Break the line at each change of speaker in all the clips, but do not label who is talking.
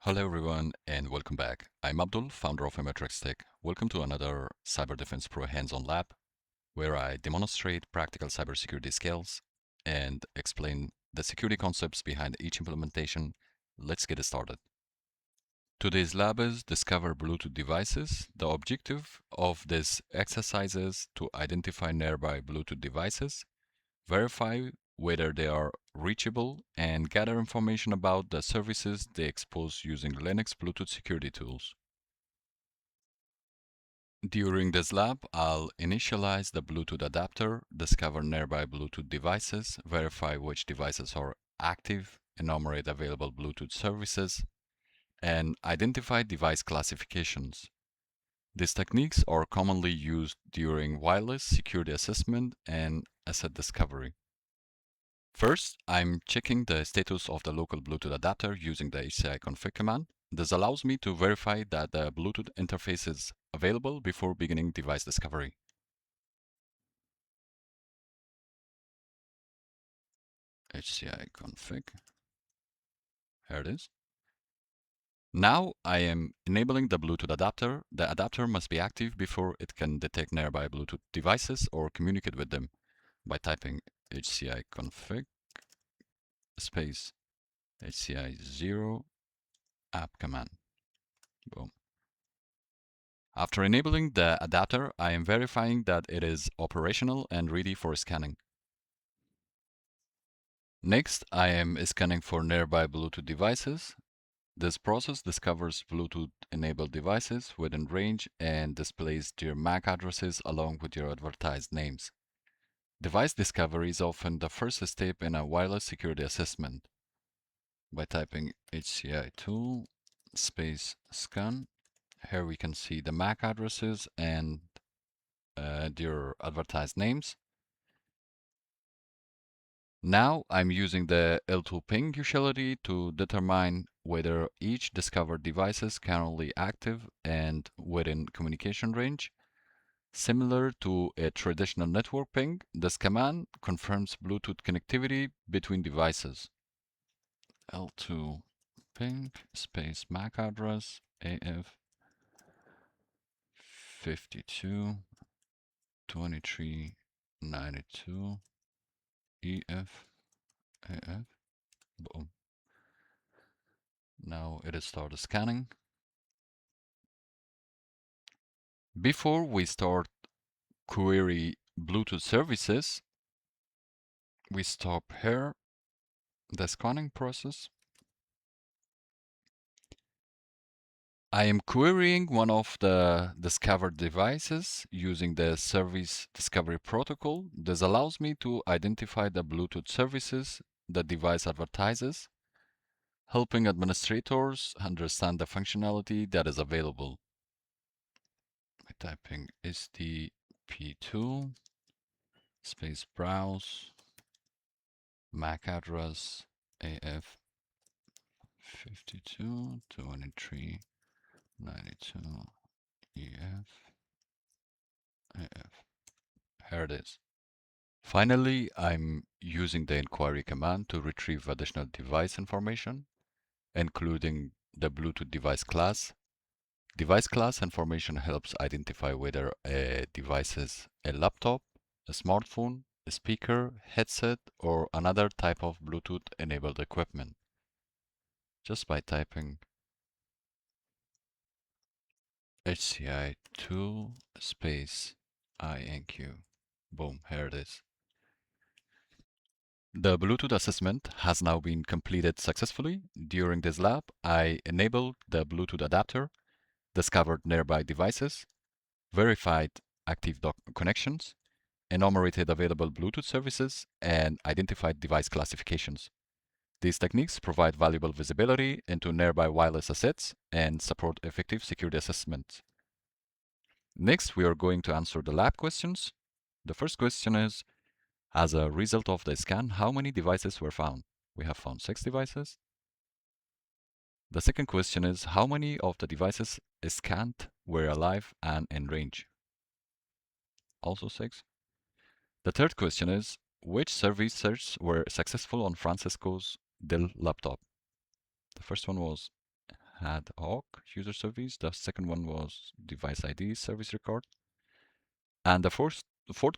Hello everyone and welcome back. I'm Abdul, founder of EMETRIX Tech. Welcome to another CyberDefense Pro hands-on lab where I demonstrate practical cybersecurity skills and explain the security concepts behind each implementation. Let's get started. Today's lab is Discover Bluetooth Devices. The objective of this exercise is to identify nearby Bluetooth devices, verify whether they are reachable, and gather information about the services they expose using Linux Bluetooth security tools. During this lab, I'll initialize the Bluetooth adapter, discover nearby Bluetooth devices, verify which devices are active, enumerate available Bluetooth services, and identify device classifications. These techniques are commonly used during wireless security assessment and asset discovery. First, I'm checking the status of the local Bluetooth adapter using the HCI config command. This allows me to verify that the Bluetooth interface is available before beginning device discovery. HCI config, here it is. Now I am enabling the Bluetooth adapter. The adapter must be active before it can detect nearby Bluetooth devices or communicate with them by typing HCI config space HCI 0 app command. Boom. After enabling the adapter, I am verifying that it is operational and ready for scanning. Next, I am scanning for nearby Bluetooth devices. This process discovers Bluetooth-enabled devices within range and displays their MAC addresses along with your advertised names. Device discovery is often the first step in a wireless security assessment. By typing HCI tool space scan, here we can see the MAC addresses and their advertised names. Now I'm using the L2 ping utility to determine whether each discovered device is currently active and within communication range. Similar to a traditional network ping, this command confirms Bluetooth connectivity between devices. L2 ping space MAC address AF 52 23 92 EF AF. Boom. Now it is started scanning. Before we start query Bluetooth services, we stop here the scanning process. I am querying one of the discovered devices using the service discovery protocol. This allows me to identify the Bluetooth services the device advertises, helping administrators understand the functionality that is available. By typing SDP2 space browse MAC address AF 52 23 92 EF AF. Here it is. Finally, I'm using the inquiry command to retrieve additional device information, including the Bluetooth device class. Device class information helps identify whether a device is a laptop, a smartphone, a speaker, headset, or another type of Bluetooth-enabled equipment. Just by typing HCI tool space INQ. Boom, here it is. The Bluetooth assessment has now been completed successfully. During this lab, I enabled the Bluetooth adapter, discovered nearby devices, verified active connections, enumerated available Bluetooth services, and identified device classifications. These techniques provide valuable visibility into nearby wireless assets and support effective security assessments. Next, we are going to answer the lab questions. The first question is, as a result of the scan, how many devices were found? We have found 6 devices. The second question is, how many of the devices scanned were alive and in range? Also 6. The third question is, which service searches were successful on Francisco's Dell laptop? The first one was ad hoc user service. The second one was device ID service record. And the fourth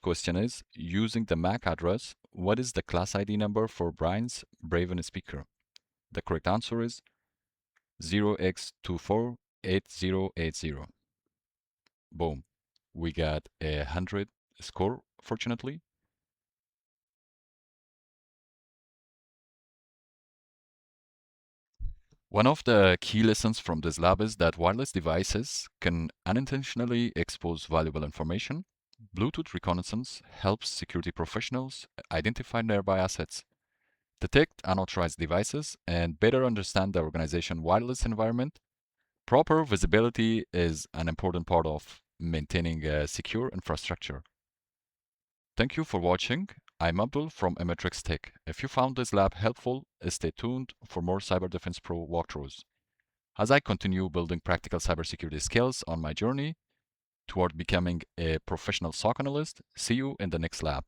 question is, using the MAC address, what is the class ID number for Brian's Braven speaker? The correct answer is 0x248080. Boom. We got 100 score, fortunately. One of the key lessons from this lab is that wireless devices can unintentionally expose valuable information. Bluetooth reconnaissance helps security professionals identify nearby assets, detect unauthorized devices, and better understand the organization's wireless environment. Proper visibility is an important part of maintaining a secure infrastructure. Thank you for watching. I'm Abdul from EMETRIX Tech. If you found this lab helpful, stay tuned for more CyberDefense Pro walkthroughs as I continue building practical cybersecurity skills on my journey toward becoming a professional SOC analyst. See you in the next lab.